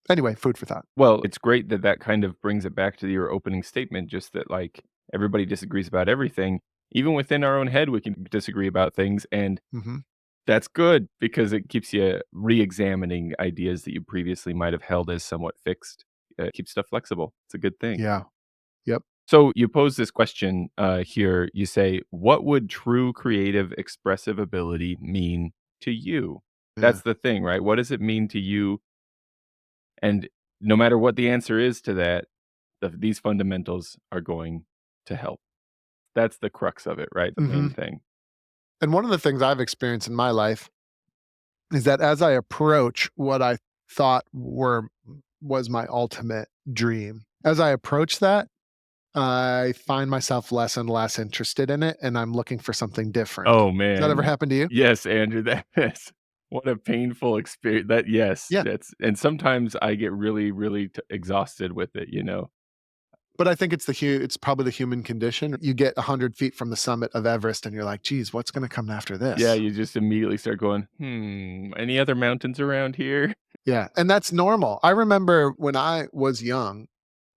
Anyway, food for thought. Well, it's great that that kind of brings it back to your opening statement, just that, like, everybody disagrees about everything. Even within our own head, we can disagree about things, and Mhm. that's good because it keeps you re-examining ideas that you previously might have held as somewhat fixed. It keeps stuff flexible. It's a good thing. Yeah. Yep. So you pose this question here. You say, "What would true creative expressive ability mean to you?" Yeah. That's the thing, right? What does it mean to you? And no matter what the answer is to that, these fundamentals are going to help. That's the crux of it, right? The main Mhm. thing. And one of the things I've experienced in my life is that as I approach what I thought was my ultimate dream, as I approach that, I find myself less and less interested in it, and I'm looking for something different. Oh, Does that ever man. happen to you? Yes, Andrew, that is what a painful experience. That yes, Yeah. that's and sometimes I get really, really exhausted with it, you know? But I think it's probably the human condition. You get 100 feet from the summit of Everest and you're like, "Geez, what's gonna come after Yeah, this?" you just immediately start going, any other mountains around here? Yeah, and that's normal. I remember when I was young,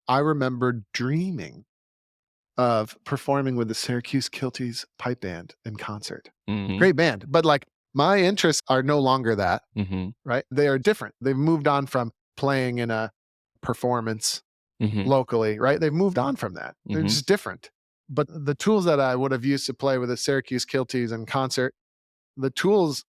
I remember dreaming of performing with the Syracuse Kilties Pipe Band in concert. Mhm, Great band, but, like, my interests are no longer that, mhm, right? They are different. They've moved on from playing in a performance mhm, locally, right? They've moved on from that. They're mhm. just different. But the tools that I would have used to play with the Syracuse Kilties in concert, the tools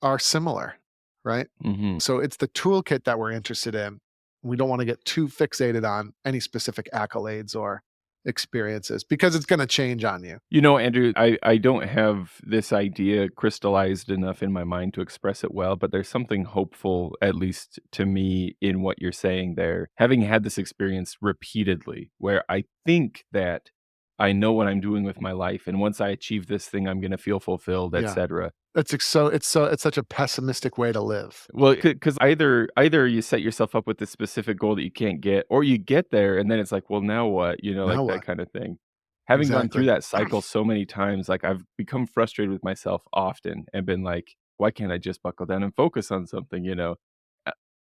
are similar, right? Mhm. So it's the toolkit that we're interested in. We don't want to get too fixated on any specific accolades or experiences because it's going to change on you. You know, Andrew, I don't have this idea crystallized enough in my mind to express it well, but there's something hopeful, at least to me, in what you're saying there. Having had this experience repeatedly, where I think that I know what I'm doing with my life, and once I achieve this thing, I'm gonna feel fulfilled, Yeah. etcetera. It's such a pessimistic way to live. Well, because either you set yourself up with this specific goal that you can't get, or you get there and then it's like, "Well, now what?" Now Like that what? kinda thing. Having gone through Exactly. that cycle so many times, like, I've become frustrated with myself often and been like, "Why can't I just buckle down and focus on something?" Uh,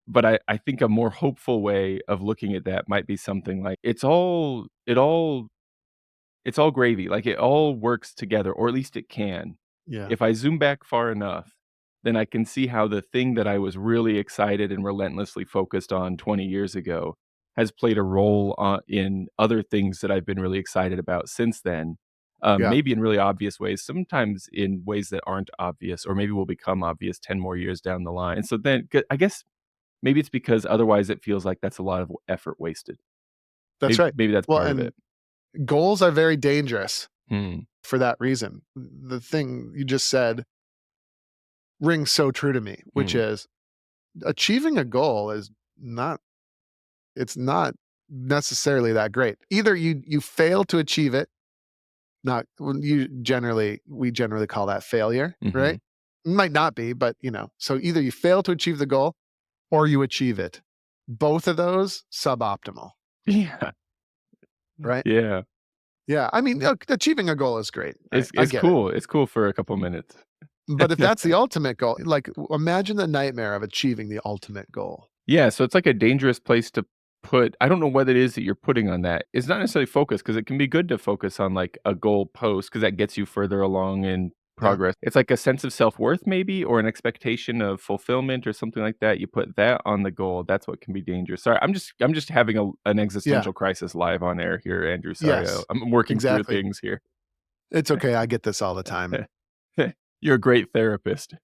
but I think a more hopeful way of looking at that might be something like, it's all gravy, like, it all works together, or at least it can. Yeah. If I zoom back far enough, then I can see how the thing that I was really excited and relentlessly focused on 20 years ago has played a role, in other things that I've been really excited about since then, Yeah. maybe in really obvious ways, sometimes in ways that aren't obvious, or maybe will become obvious 10 more years down the line, and so then I guess maybe it's because otherwise it feels like that's a lot of effort wasted. That's right. Maybe that's Well, part of it. and goals are very dangerous Hmm. for that reason. The thing you just said rings so true to me, which Mm. is achieving a goal is not it's not necessarily that great. Either you fail to achieve it, not well, we generally call that failure, right? Mhm. Might not be, but so either you fail to achieve the goal or you achieve it. Both of those suboptimal, Yeah. right? Yeah. Yeah, I mean, achieving a goal is great. I, It's I it's get it. cool. It's cool for a couple minutes. But if that's the ultimate goal, like imagine the nightmare of achieving the ultimate goal. Yeah, so it's like a dangerous place to put. I don't know what it is that you're putting on that. It's not necessarily focus, because it can be good to focus on, like, a goal post, because that gets you further along in Yeah. progress. It's like a sense of self-worth maybe, or an expectation of fulfillment or something like that. You put that on the goal, that's what can be dangerous. Sorry, I'm just having an Yeah. existential crisis live on air here, Andrew. Sorry, Yes. I'm working through Exactly. things here. It's okay. I get this all the time. You're a great therapist.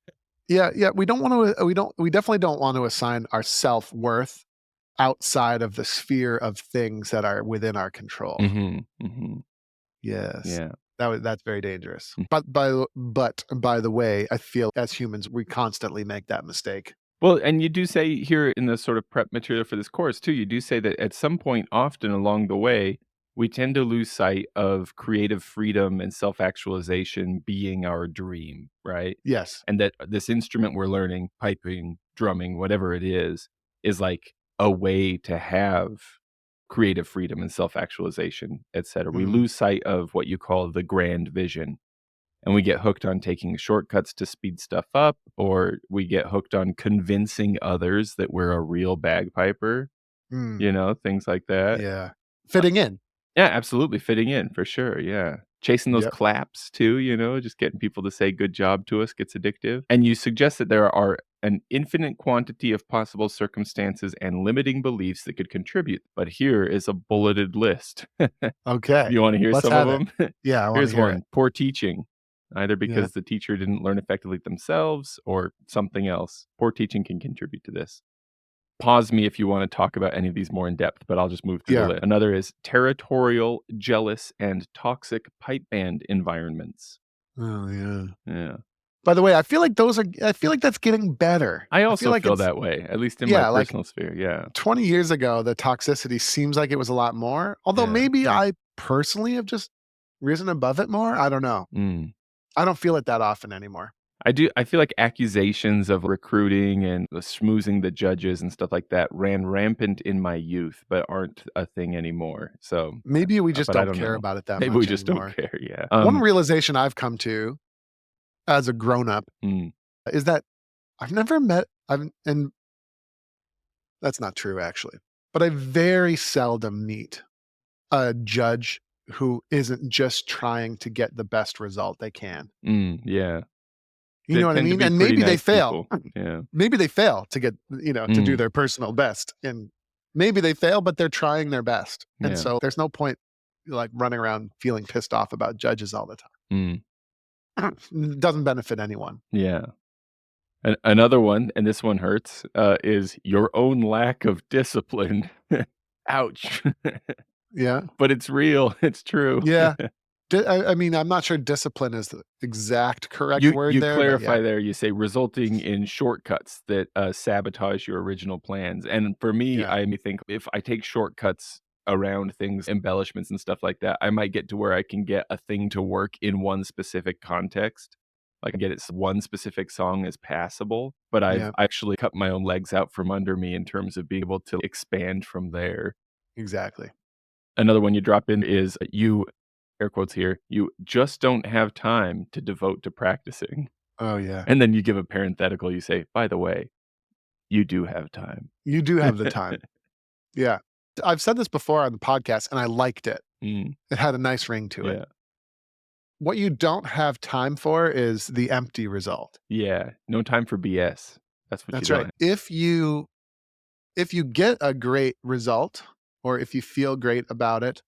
Yeah, yeah. We definitely don't want to assign our self-worth outside of the sphere of things that are within our control. Mhm, mhm. Yes. Yeah. That's very dangerous. Mm. But by the way, I feel as humans we constantly make that mistake. Well, and you do say here in the sort of prep material for this course too, you do say that at some point often along the way, we tend to lose sight of creative freedom and self-actualization being our dream, right? Yes. And that this instrument we're learning, piping, drumming, whatever it is like a way to have creative freedom and self-actualization, etcetera. We Mhm. lose sight of what you call the grand vision, and we get hooked on taking shortcuts to speed stuff up, or we get hooked on convincing others that we're a real bagpiper, Mm. things like that. Yeah. Fitting in. Yeah, absolutely, fitting in for sure, yeah. Chasing those Yep. claps too, just getting people to say good job to us gets addictive. And you suggest that there are an infinite quantity of possible circumstances and limiting beliefs that could contribute, but here is a bulleted list. Okay. You wanna hear Let's some of have it. them? Yeah, I wanna Here's hear it. one: poor teaching, either Yeah. because the teacher didn't learn effectively themselves or something else. Poor teaching can contribute to this. Pause me if you wanna talk about any of these more in depth, but I'll just move through the Yeah. list. Another is territorial, jealous, and toxic pipe band environments. Oh, yeah. Yeah. By the way, I feel like that's getting better. I I feel also like feel it's that way, at least in my yeah, like personal sphere, yeah. 20 years ago, the toxicity seems like it was a lot more, although Yeah. maybe I personally have just risen above it more. I don't know. Mm. I don't feel it that often anymore. I feel like accusations of recruiting and the schmoozing the judges and stuff like that ran rampant in my youth, but aren't a thing anymore, so, Maybe we just but I don't don't care know. about it that Maybe we much just don't anymore. care, yeah. One realization I've come to as a grown up Mm, is that I've never met I've and that's not true actually, but I very seldom meet a judge who isn't just trying to get the best result they can. yeah. You They know what I tend to mean? be And pretty maybe they nice fail. people, yeah. Maybe they fail to get, to do Mm, their personal best. And maybe they fail, but they're trying their best. And yeah. so there's no point like running around feeling pissed off about judges all the Mm, time. It doesn't benefit anyone. yeah. Another one, and this one hurts, is your own lack of discipline. Ouch. Yeah. But it's real, it's true. Yeah. I mean, I'm not sure discipline is the exact correct word You there, but yeah. clarify there, you say resulting in shortcuts that, sabotage your original plans, and for me, Yeah. I may think if I take shortcuts around things, embellishments and stuff like that, I might get to where I can get a thing to work in one specific context, Like, I get it, one specific song is passable, but I've Yeah, actually cut my own legs out from under me in terms of being able to expand from there. exactly. Another one you drop in is you, air quotes here, "You just don't have time to devote to practicing." Oh, yeah. And then you give a parenthetical, you say, "By the way, you do have time." You do have the time. Yeah. I've said this before on the podcast, and I liked it. Mm, It had a nice ring to it. yeah. What you don't have time for is the empty result. Yeah, no time for BS. That's what you That's don't right. have. If you get a great result or if you feel great about it,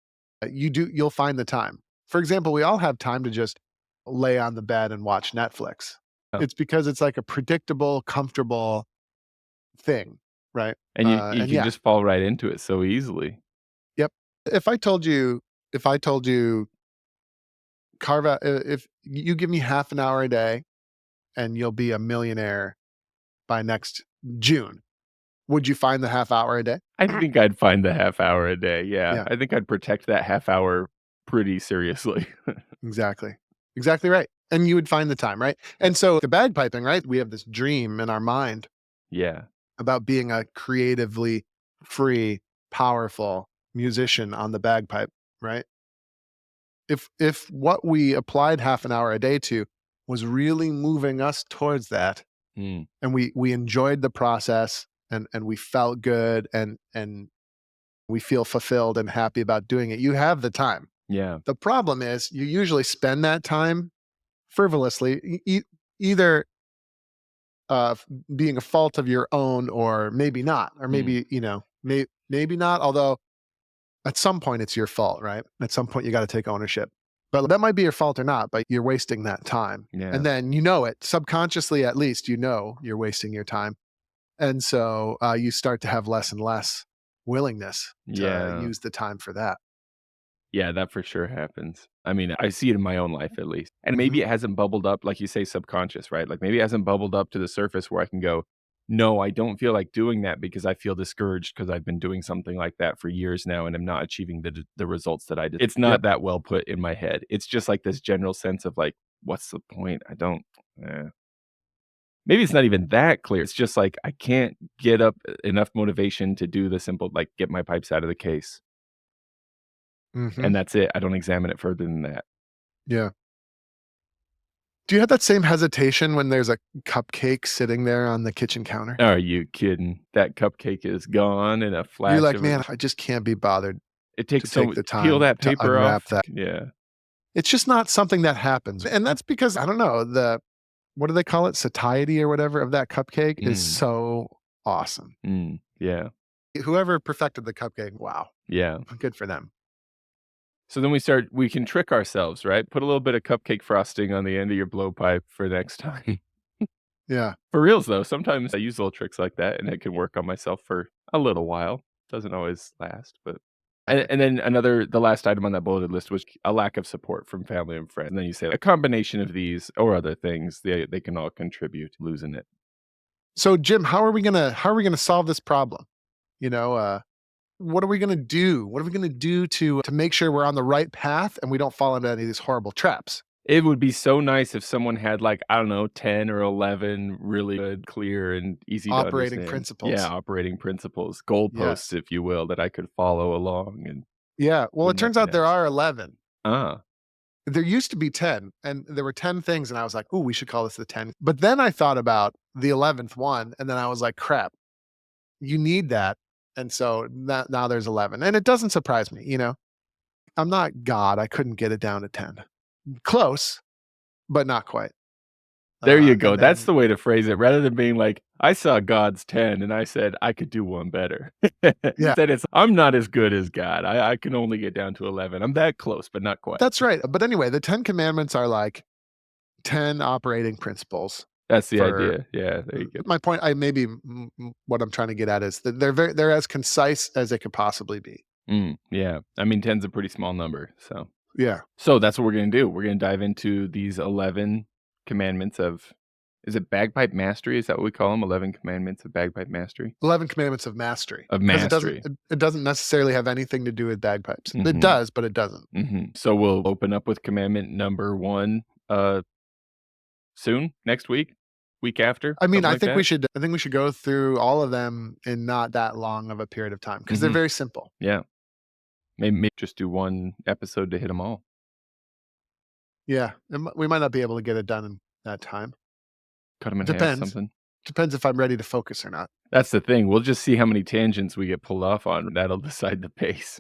you'll find the time. For example, we all have time to just lay on the bed and watch Netflix. Oh, It's because it's like a predictable, comfortable thing, right? and you And can yeah, just fall right into it so easily. yep. If I told you, if I told you, carve out, if you give me half an hour a day and you'll be a millionaire by next June, would you find the half hour a day? I think I'd find the half hour a day, yeah. Yeah, I think I'd protect that half hour pretty seriously. exactly. Exactly right. And you would find the time, right? And so the bagpiping, right? We have this dream in our mind Yeah. about being a creatively free, powerful musician on the bagpipe, right? If what we applied half an hour a day to was really moving us towards that, Mm, and we enjoyed the process and we felt good and we feel fulfilled and happy about doing it, you have the time. yeah. The problem is you usually spend that time frivolously, either being a fault of your own or maybe not, or Mm, maybe, maybe not, although at some point it's your fault, right? At some point you got to take ownership. But that might be your fault or not, but you're wasting that time. yeah. And then you know it subconsciously, at least you know you're wasting your time. And so you start to have less and less willingness to Yeah. use the time for that. Yeah, that for sure happens. I mean, I see it in my own life at least. And Hmm. maybe it hasn't bubbled up, like you say, subconscious, right? Like maybe it hasn't bubbled up to the surface where I can go, no, I don't feel like doing that because I feel discouraged because I've been doing something like that for years now and I'm not achieving the results that I did. It's Yep. not that well put in my head. It's just like this general sense of like, what's the point? I don't. eh. Maybe it's not even that clear. It's just like I can't get up enough motivation to do the simple, like get my pipes out of the case. Hmm. And that's it. I don't examine it further than that. Yeah. Do you have that same hesitation when there's a cupcake sitting there on the kitchen counter? Are you kidding? That cupcake is gone in a You're flash like, of a "Man, I just can't be bothered it to takes take so the peel time that to paper unwrap off. that." Yeah. It's just not something that happens, and that's because, I don't know, what do they call it? Satiety or whatever of that cupcake is Mm, so awesome. yeah, Whoever perfected the cupcake, wow, yeah. good for them. So then we can trick ourselves, right? Put a little bit of cupcake frosting on the end of your blowpipe for next time. Yeah, For reals though, sometimes I use little tricks like that and it can work on myself for a little while. Doesn't always last, but exactly. and then the last item on that bulleted list was a lack of support from family and friends. And then you say a combination of these or other things, they can all contribute to losing it. So, Jim, how are we gonna solve this problem? You know, what are we gonna do? What are we gonna do to make sure we're on the right path and we don't fall into any of these horrible traps? It would be so nice if someone had, like, I don't know, 10 or 11 really good, clear, and easy to Operating understand. Yeah, principles. operating principles, goalposts, Yes. if you will, that I could follow along and Yeah. Well, it wouldn't have turns to out there guess. are 11. Ah, There used to be 10, and there were 10 things, and I was like, "Ooh, we should call this the 10." But then I thought about the 11th one, and then I was like, "Crap, you need that." And so now there's 11, and it doesn't surprise me, you know? I'm not God, I couldn't get it down to 10. Close, but not quite. there you And go, that's then the way to phrase it, rather than being like, "I saw God's 10, and I said I could do one better." yeah, Instead, it's, "I'm not as good as God, I can only get down to 11. I'm that close, but not quite." that's right. But anyway, the 10 commandments are like 10 operating principles That's the for idea, yeah, there you go. my point. I maybe what I'm trying to get at is that they're as concise as they could possibly be. Yeah, I mean, 10's a pretty small number, so Yeah. So that's what we're gonna do. We're gonna dive into these 11 commandments of is it bagpipe mastery? Is that what we call them? 11 commandments of bagpipe mastery? 11 commandments of mastery, Of because it doesn't mastery. it doesn't necessarily have anything to do with bagpipes. It Mhm, does, but it doesn't. mhm. So we'll open up with commandment number 1, soon, next week, week after, I mean, something I like think we that? should I think we should go through all of them in not that long of a period of time because they're Mhm. very simple. Yeah. Maybe just do one episode to hit them all. Yeah, we might not be able to get it done in that time. Cut them in half, Depends. something. Depends if I'm ready to focus or not. That's the thing. We'll just see how many tangents we get pulled off on. That'll decide the pace.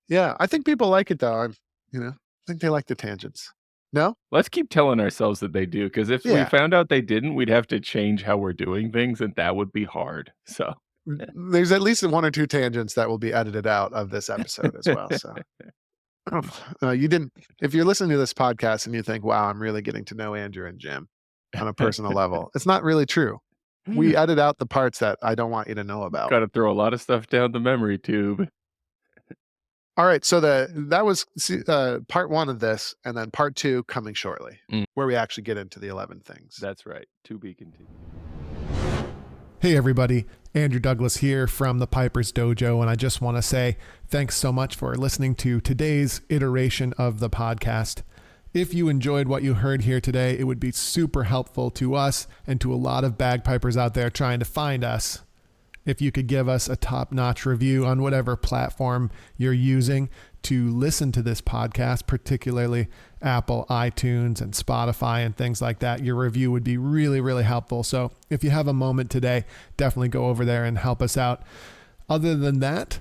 Yeah, I think people like it though. I think they like the tangents. No? Let's keep telling ourselves that they do, because if we Yeah. found out they didn't, we'd have to change how we're doing things, and that would be hard. So There's at least 1 or 2 tangents that will be edited out of this episode as well, so you didn't if you're listening to this podcast and you think, "Wow, I'm really getting to know Andrew and Jim on a personal level," it's not really true. We edit out the parts that I don't want you to know about. Gotta throw a lot of stuff down the memory tube. All right, so that was part 1 of this, and then part 2 coming shortly, where we actually get into the 11 things. That's right. To be continued. Hey everybody, Andrew Douglas here from the Piper's Dojo, and I just want to say thanks so much for listening to today's iteration of the podcast. If you enjoyed what you heard here today, it would be super helpful to us and to a lot of bagpipers out there trying to find us. If you could give us a top-notch review on whatever platform you're using to listen to this podcast, particularly Apple, iTunes, and Spotify and things like that, your review would be really, really helpful. So if you have a moment today, definitely go over there and help us out. Other than that,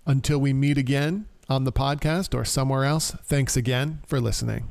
until we meet again on the podcast or somewhere else, thanks again for listening.